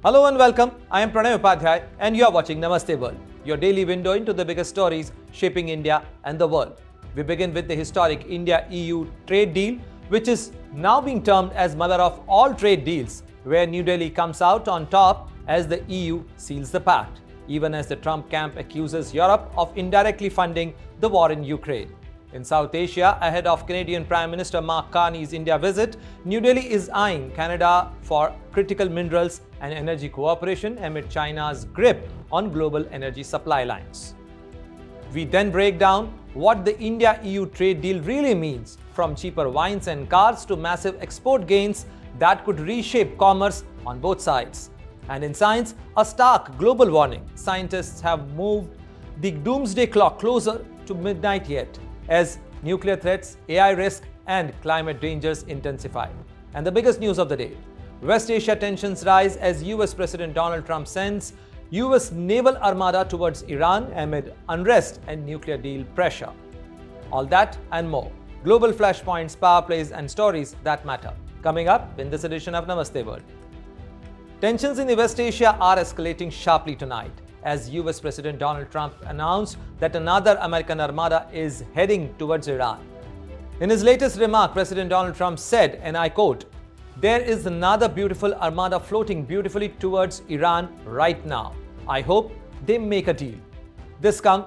Hello and welcome. I am Pranay Upadhyay and you are watching Namaste World, your daily window into the biggest stories shaping India and the world. We begin with the historic India-EU trade deal, which is now being termed as mother of all trade deals, where New Delhi comes out on top as the EU seals the pact, even as the Trump camp accuses Europe of indirectly funding the war in Ukraine. In South Asia, ahead of Canadian Prime Minister Mark Carney's India visit, New Delhi is eyeing Canada for critical minerals and energy cooperation amid China's grip on global energy supply lines. We then break down what the India-EU trade deal really means, from cheaper wines and cars to massive export gains that could reshape commerce on both sides. And in science, a stark global warning. Scientists have moved the doomsday clock closer to midnight yet, as nuclear threats, AI risk, and climate dangers intensify. And the biggest news of the day: West Asia tensions rise as US President Donald Trump sends US naval armada towards Iran amid unrest and nuclear deal pressure. All that and more. Global flashpoints, power plays, and stories that matter. Coming up in this edition of Namaste World. Tensions in the West Asia are escalating sharply tonight, as US President Donald Trump announced that another American armada is heading towards Iran. In his latest remark, President Donald Trump said, and I quote, "There is another beautiful armada floating beautifully towards Iran right now. I hope they make a deal." This comes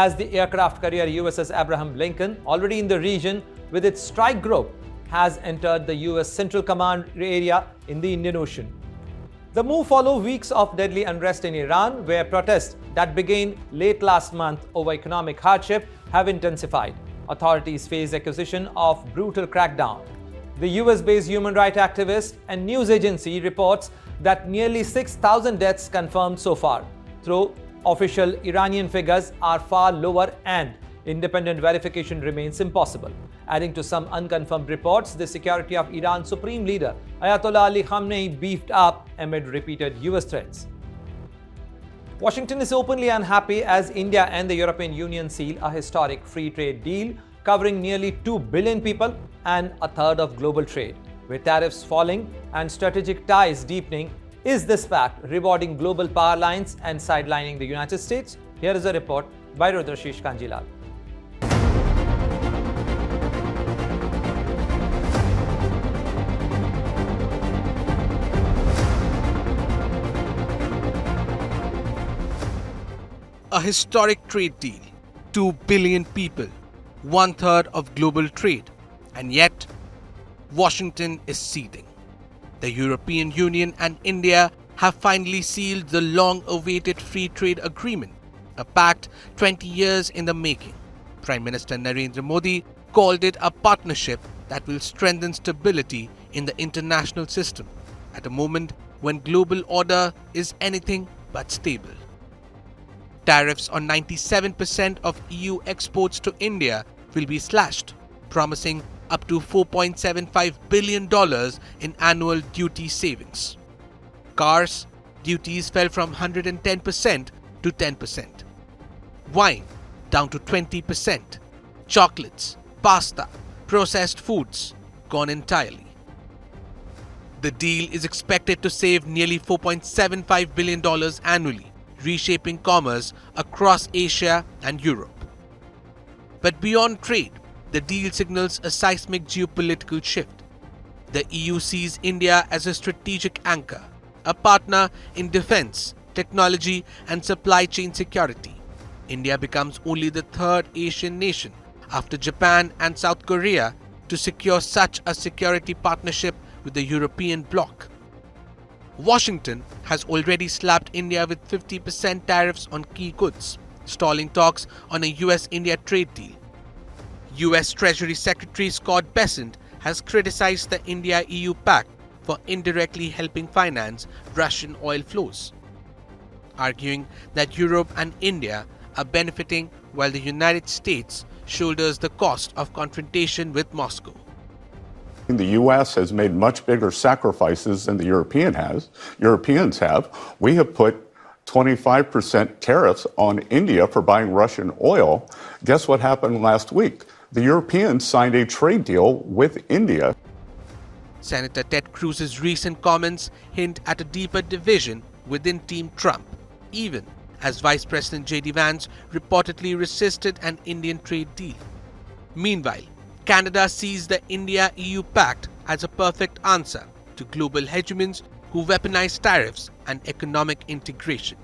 as the aircraft carrier USS Abraham Lincoln, already in the region with its strike group, has entered the US Central Command area in the Indian Ocean. The move follows weeks of deadly unrest in Iran, where protests that began late last month over economic hardship have intensified. Authorities face accusation of brutal crackdown. The US-based human rights activist and news agency reports that nearly 6,000 deaths confirmed so far, though official Iranian figures are far lower and independent verification remains impossible. Adding to some unconfirmed reports, the security of Iran's supreme leader Ayatollah Ali Khamenei beefed up amid repeated US threats. Washington is openly unhappy as India and the European Union seal a historic free trade deal covering nearly 2 billion people and a third of global trade. With tariffs falling and strategic ties deepening, is this pact rewarding global power lines and sidelining the United States? Here is a report by Rudrashish Kanjilal. A historic trade deal, 2 billion people, 1/3 of global trade, and yet Washington is seething. The European Union and India have finally sealed the long-awaited free trade agreement, a pact 20 years in the making. Prime Minister Narendra Modi called it a partnership that will strengthen stability in the international system at a moment when global order is anything but stable. Tariffs on 97% of EU exports to India will be slashed, promising up to $4.75 billion in annual duty savings. Cars, duties fell from 110% to 10%. Wine, down to 20%. Chocolates, pasta, processed foods, gone entirely. The deal is expected to save nearly $4.75 billion annually, reshaping commerce across Asia and Europe. But beyond trade, the deal signals a seismic geopolitical shift. The EU sees India as a strategic anchor, a partner in defense, technology, and supply chain security. India becomes only the third Asian nation, after Japan and South Korea, to secure such a security partnership with the European bloc. Washington has already slapped India with 50% tariffs on key goods, stalling talks on a US-India trade deal. US Treasury Secretary Scott Bessent has criticized the India-EU pact for indirectly helping finance Russian oil flows, arguing that Europe and India are benefiting while the United States shoulders the cost of confrontation with Moscow. The U.S. has made much bigger sacrifices than the Europeans have. We have put 25% tariffs on India for buying Russian oil. Guess what happened last week? The Europeans signed a trade deal with India. Senator Ted Cruz's recent comments hint at a deeper division within Team Trump, even as Vice President J.D. Vance reportedly resisted an Indian trade deal. Meanwhile, Canada sees the India-EU pact as a perfect answer to global hegemons who weaponize tariffs and economic integration.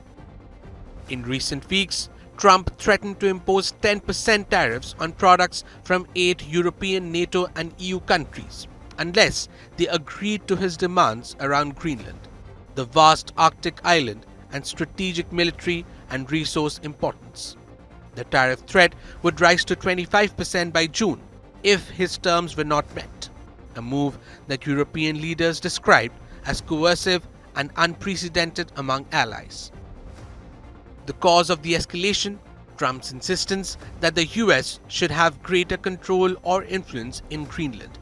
In recent weeks, Trump threatened to impose 10% tariffs on products from 8 European, NATO and EU countries, unless they agreed to his demands around Greenland, the vast Arctic island and strategic military and resource importance. The tariff threat would rise to 25% by June if his terms were not met, a move that European leaders described as coercive and unprecedented among allies. The cause of the escalation? Trump's insistence that the US should have greater control or influence in Greenland,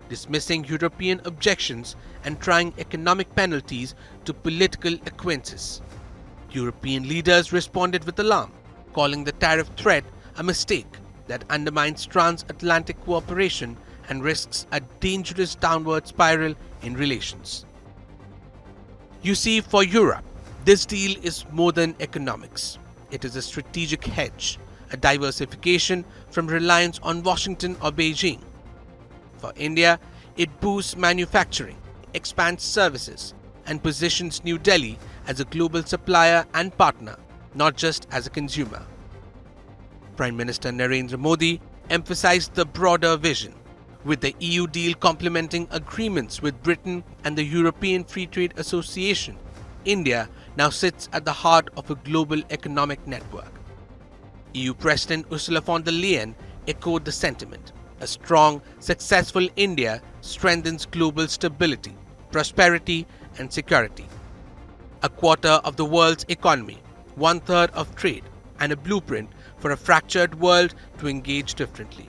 dismissing European objections and trying economic penalties to political acquaintances. European leaders responded with alarm, calling the tariff threat a mistake that undermines transatlantic cooperation and risks a dangerous downward spiral in relations. You see, for Europe, this deal is more than economics. It is a strategic hedge, a diversification from reliance on Washington or Beijing. For India, it boosts manufacturing, expands services, and positions New Delhi as a global supplier and partner, not just as a consumer. Prime Minister Narendra Modi emphasized the broader vision, with the EU deal complementing agreements with Britain and the European Free Trade Association. India now sits at the heart of a global economic network. EU President Ursula von der Leyen echoed the sentiment. A strong, successful India strengthens global stability, prosperity, and security. A quarter of the world's economy, 1/3 of trade, and a blueprint for a fractured world to engage differently.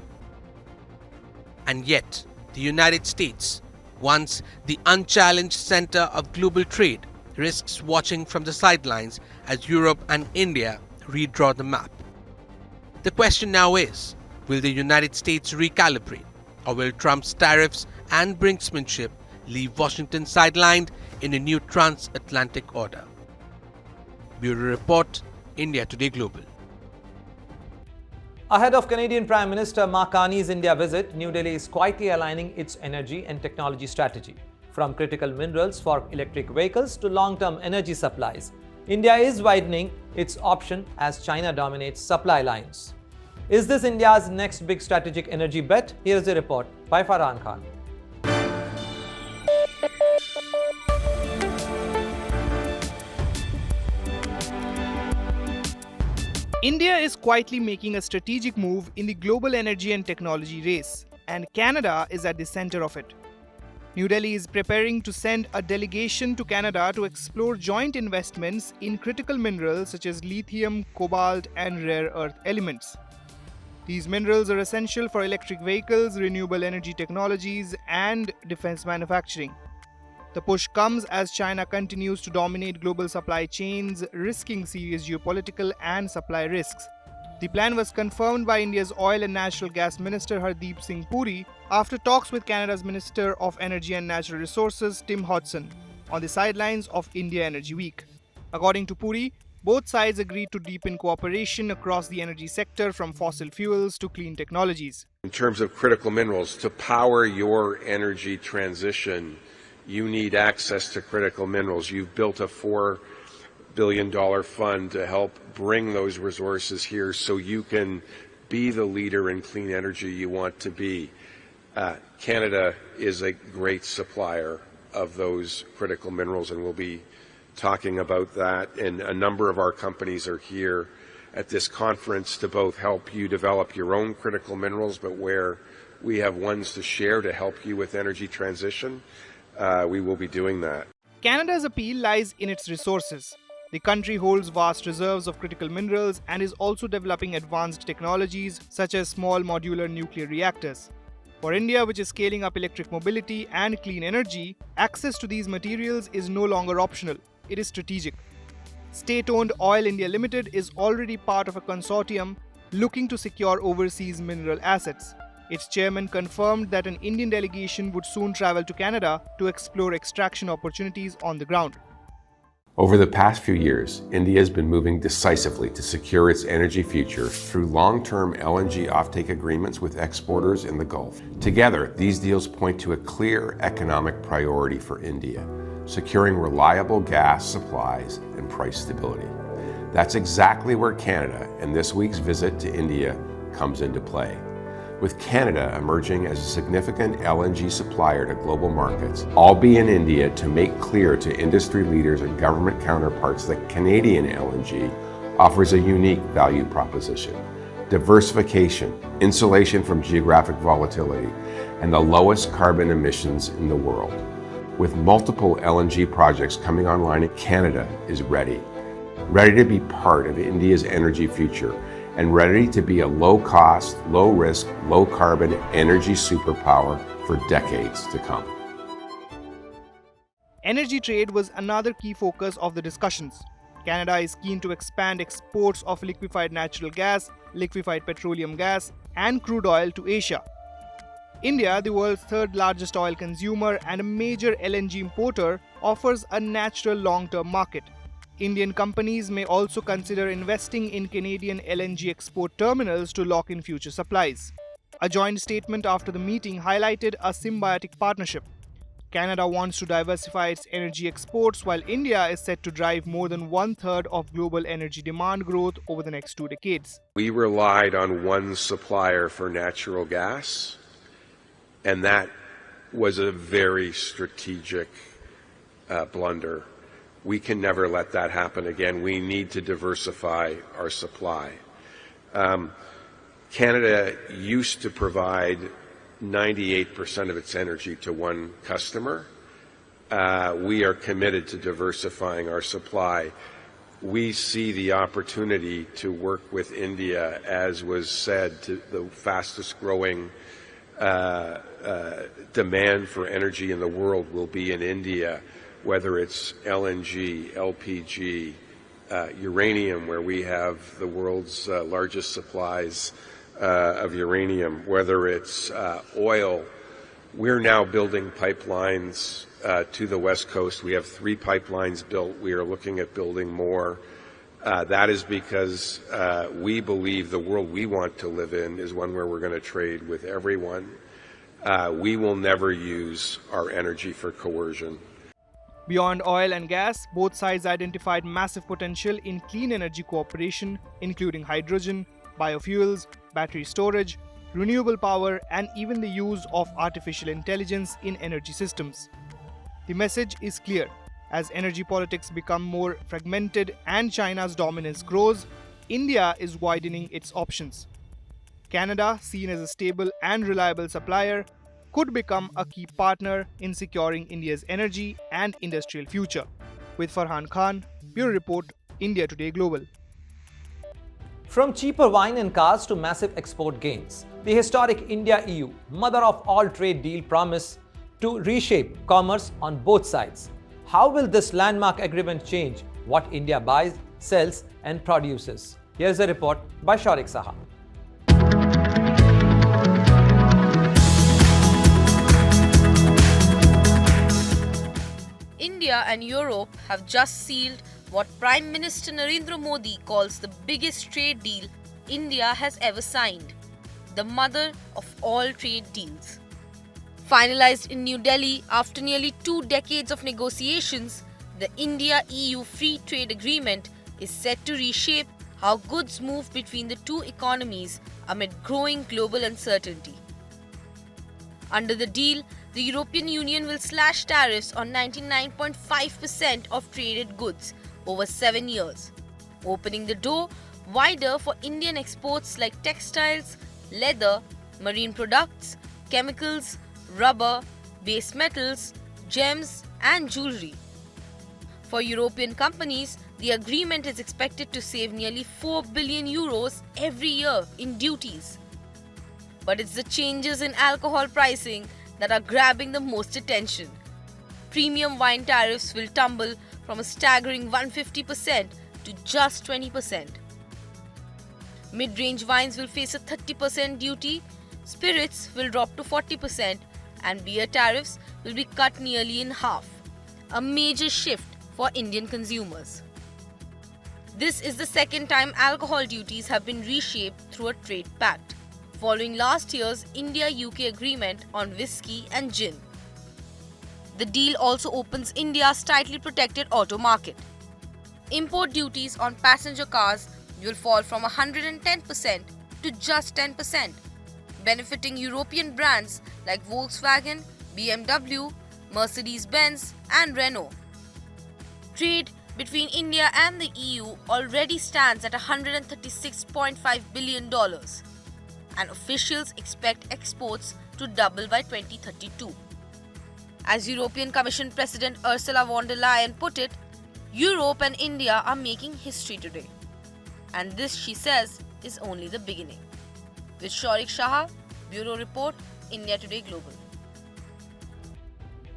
And yet, the United States, once the unchallenged center of global trade, risks watching from the sidelines as Europe and India redraw the map. The question now is, will the United States recalibrate, or will Trump's tariffs and brinksmanship leave Washington sidelined in a new transatlantic order? Bureau Report, India Today Global. Ahead of Canadian Prime Minister Mark Carney's India visit, New Delhi is quietly aligning its energy and technology strategy. From critical minerals for electric vehicles to long-term energy supplies, India is widening its option as China dominates supply lines. Is this India's next big strategic energy bet? Here is a report by Farhan Khan. India is quietly making a strategic move in the global energy and technology race, and Canada is at the center of it. New Delhi is preparing to send a delegation to Canada to explore joint investments in critical minerals such as lithium, cobalt, and rare earth elements. These minerals are essential for electric vehicles, renewable energy technologies, and defense manufacturing. The push comes as China continues to dominate global supply chains, risking serious geopolitical and supply risks. The plan was confirmed by India's Oil and Natural Gas Minister Hardeep Singh Puri after talks with Canada's Minister of Energy and Natural Resources Tim Hodson on the sidelines of India Energy Week. According to Puri, both sides agreed to deepen cooperation across the energy sector from fossil fuels to clean technologies. In terms of critical minerals, to power your energy transition, you need access to critical minerals. You've built a $4 billion fund to help bring those resources here so you can be the leader in clean energy you want to be. Canada is a great supplier of those critical minerals, and we'll be talking about that. And a number of our companies are here at this conference to both help you develop your own critical minerals, but where we have ones to share to help you with energy transition, we will be doing that. Canada's appeal lies in its resources. The country holds vast reserves of critical minerals and is also developing advanced technologies such as small modular nuclear reactors. For India, which is scaling up electric mobility and clean energy, access to these materials is no longer optional. It is strategic. State-owned Oil India Limited is already part of a consortium looking to secure overseas mineral assets. Its chairman confirmed that an Indian delegation would soon travel to Canada to explore extraction opportunities on the ground. Over the past few years, India has been moving decisively to secure its energy future through long-term LNG offtake agreements with exporters in the Gulf. Together, these deals point to a clear economic priority for India, securing reliable gas supplies and price stability. That's exactly where Canada and this week's visit to India comes into play. With Canada emerging as a significant LNG supplier to global markets, I'll be in India to make clear to industry leaders and government counterparts that Canadian LNG offers a unique value proposition: diversification, insulation from geographic volatility, and the lowest carbon emissions in the world. With multiple LNG projects coming online, Canada is ready to be part of India's energy future, and ready to be a low-cost, low-risk, low-carbon energy superpower for decades to come. Energy trade was another key focus of the discussions. Canada is keen to expand exports of liquefied natural gas, liquefied petroleum gas, and crude oil to Asia. India, the world's third largest oil consumer and a major LNG importer, offers a natural long-term market. Indian companies may also consider investing in Canadian LNG export terminals to lock in future supplies. A joint statement after the meeting highlighted a symbiotic partnership. Canada wants to diversify its energy exports, while India is set to drive more than one-third of global energy demand growth over the next 2 decades. We relied on one supplier for natural gas, and that was a very strategic blunder. We can never let that happen again. We need to diversify our supply. Canada used to provide 98% of its energy to one customer. We are committed to diversifying our supply. We see the opportunity to work with India, as was said, to the fastest growing demand for energy in the world will be in India, whether it's LNG, LPG, uranium, where we have the world's largest supplies of uranium, whether it's oil. We're now building pipelines to the West Coast. We have 3 pipelines built. We are looking at building more. That is because we believe the world we want to live in is one where we're going to trade with everyone. We will never use our energy for coercion. Beyond oil and gas, both sides identified massive potential in clean energy cooperation, including hydrogen, biofuels, battery storage, renewable power, and even the use of artificial intelligence in energy systems. The message is clear. As energy politics become more fragmented and China's dominance grows, India is widening its options. Canada, seen as a stable and reliable supplier, could become a key partner in securing India's energy and industrial future. With Farhan Khan, Bureau Report, India Today Global. From cheaper wine and cars to massive export gains, the historic India-EU, mother of all trade deal, promise to reshape commerce on both sides. How will this landmark agreement change what India buys, sells, and produces? Here's a report by Shaurik Saha. India and Europe have just sealed what Prime Minister Narendra Modi calls the biggest trade deal India has ever signed, the mother of all trade deals. Finalized in New Delhi after nearly 2 decades of negotiations, the India-EU Free Trade Agreement is set to reshape how goods move between the two economies amid growing global uncertainty. Under the deal, the European Union will slash tariffs on 99.5% of traded goods over 7 years, opening the door wider for Indian exports like textiles, leather, marine products, chemicals, rubber, base metals, gems, and jewelry. For European companies, the agreement is expected to save nearly 4 billion euros every year in duties. But it's the changes in alcohol pricing that are grabbing the most attention. Premium wine tariffs will tumble from a staggering 150% to just 20%. Mid-range wines will face a 30% duty, spirits will drop to 40%, and beer tariffs will be cut nearly in half, a major shift for Indian consumers. This is the second time alcohol duties have been reshaped through a trade pact, following last year's India-UK agreement on whiskey and gin. The deal also opens India's tightly protected auto market. Import duties on passenger cars will fall from 110% to just 10%, benefiting European brands like Volkswagen, BMW, Mercedes-Benz and Renault. Trade between India and the EU already stands at $136.5 billion, and officials expect exports to double by 2032. As European Commission President Ursula von der Leyen put it, Europe and India are making history today. And this, she says, is only the beginning. With Shaurik Shah, Bureau Report, India Today Global.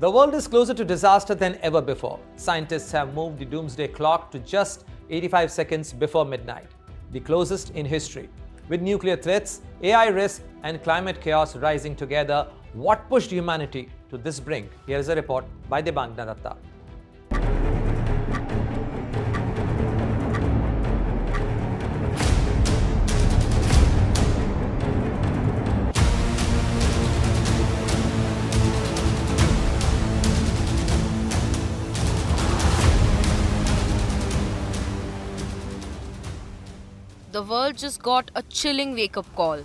The world is closer to disaster than ever before. Scientists have moved the doomsday clock to just 85 seconds before midnight, the closest in history. With nuclear threats, AI risk, and climate chaos rising together, what pushed humanity to this brink? Here is a report by Debang Naratta. The world just got a chilling wake-up call.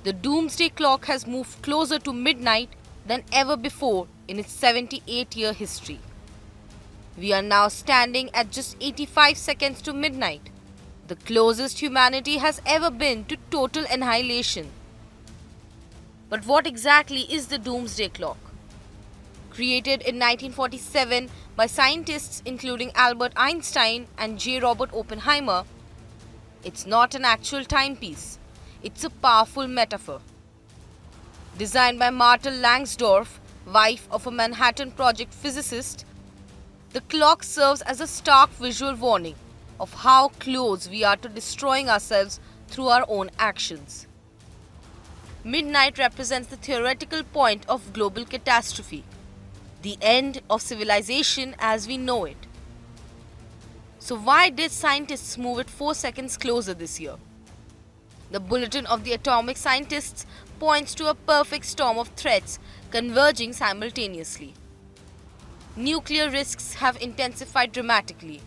The doomsday clock has moved closer to midnight than ever before in its 78-year history. We are now standing at just 85 seconds to midnight, the closest humanity has ever been to total annihilation. But what exactly is the doomsday clock? Created in 1947 by scientists including Albert Einstein and J. Robert Oppenheimer, it's not an actual timepiece, it's a powerful metaphor. Designed by Martha Langsdorff, wife of a Manhattan Project physicist, the clock serves as a stark visual warning of how close we are to destroying ourselves through our own actions. Midnight represents the theoretical point of global catastrophe, the end of civilization as we know it. So why did scientists move it 4 seconds closer this year? The Bulletin of the Atomic Scientists points to a perfect storm of threats converging simultaneously. Nuclear risks have intensified dramatically.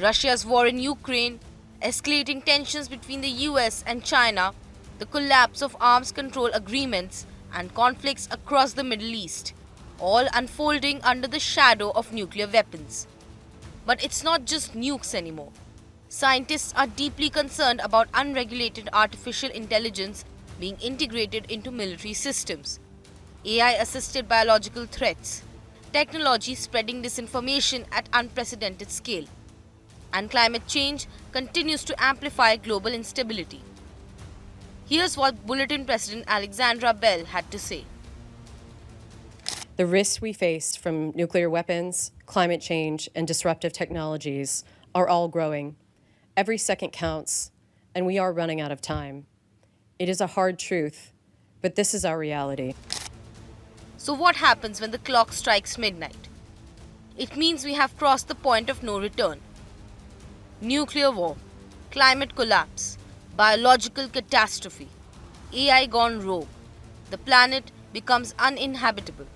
Russia's war in Ukraine, escalating tensions between the US and China, the collapse of arms control agreements, and conflicts across the Middle East, all unfolding under the shadow of nuclear weapons. But it's not just nukes anymore. Scientists are deeply concerned about unregulated artificial intelligence being integrated into military systems, AI-assisted biological threats, technology spreading disinformation at unprecedented scale, and climate change continues to amplify global instability. Here's what Bulletin President Alexandra Bell had to say. The risks we face from nuclear weapons, climate change, and disruptive technologies are all growing. Every second counts, and we are running out of time. It is a hard truth, but this is our reality. So what happens when the clock strikes midnight? It means we have crossed the point of no return. Nuclear war, climate collapse, biological catastrophe, AI gone rogue. The planet becomes uninhabitable.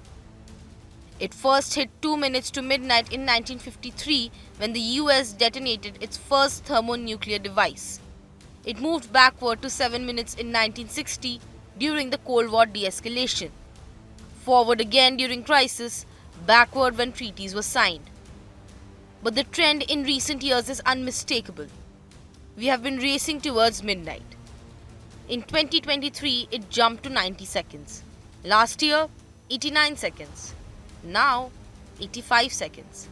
It first hit 2 minutes to midnight in 1953 when the US detonated its first thermonuclear device. It moved backward to 7 minutes in 1960 during the Cold War de-escalation. Forward again during crisis, backward when treaties were signed. But the trend in recent years is unmistakable. We have been racing towards midnight. In 2023, it jumped to 90 seconds. Last year, 89 seconds. Now, 85 seconds.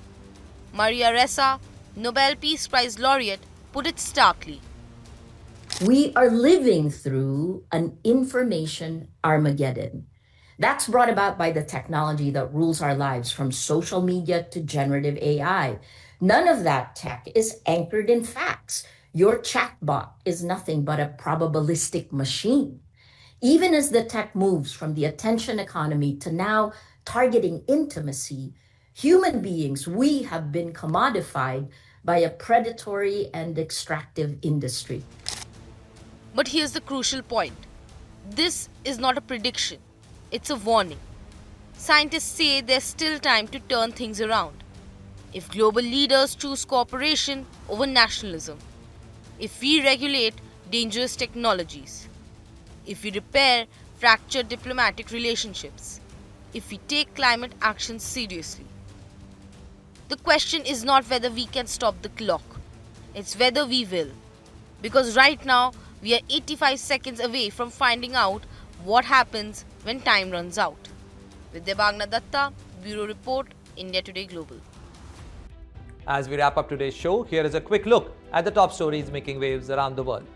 Maria Ressa, Nobel Peace Prize laureate, put it starkly. We are living through an information Armageddon. That's brought about by the technology that rules our lives, from social media to generative AI. None of that tech is anchored in facts. Your chatbot is nothing but a probabilistic machine. Even as the tech moves from the attention economy to now targeting intimacy, human beings, we have been commodified by a predatory and extractive industry. But here's the crucial point. This is not a prediction, it's a warning. Scientists say there's still time to turn things around. If global leaders choose cooperation over nationalism, if we regulate dangerous technologies, if we repair fractured diplomatic relationships, if we take climate action seriously. The question is not whether we can stop the clock, it's whether we will. Because right now, we are 85 seconds away from finding out what happens when time runs out. With Debagna Datta, Bureau Report, India Today Global. As we wrap up today's show, here is a quick look at the top stories making waves around the world.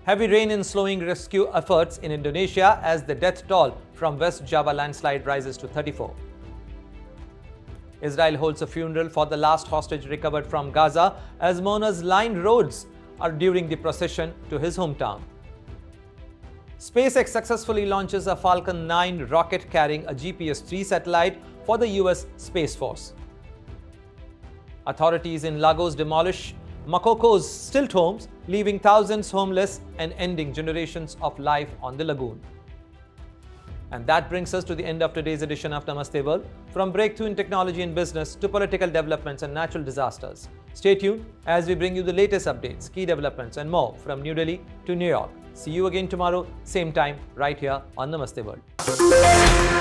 Heavy rain is slowing rescue efforts in Indonesia as the death toll from West Java landslide rises to 34. Israel holds a funeral for the last hostage recovered from Gaza as mourners line roads during the procession to his hometown. SpaceX successfully launches a Falcon 9 rocket carrying a GPS-3 satellite for the US Space Force. Authorities in Lagos demolish Makoko's stilt homes, leaving thousands homeless and ending generations of life on the lagoon. And that brings us to the end of today's edition of Namaste World. From breakthrough in technology and business to political developments and natural disasters. Stay tuned as we bring you the latest updates, key developments and more from New Delhi to New York. See you again tomorrow, same time, right here on Namaste World.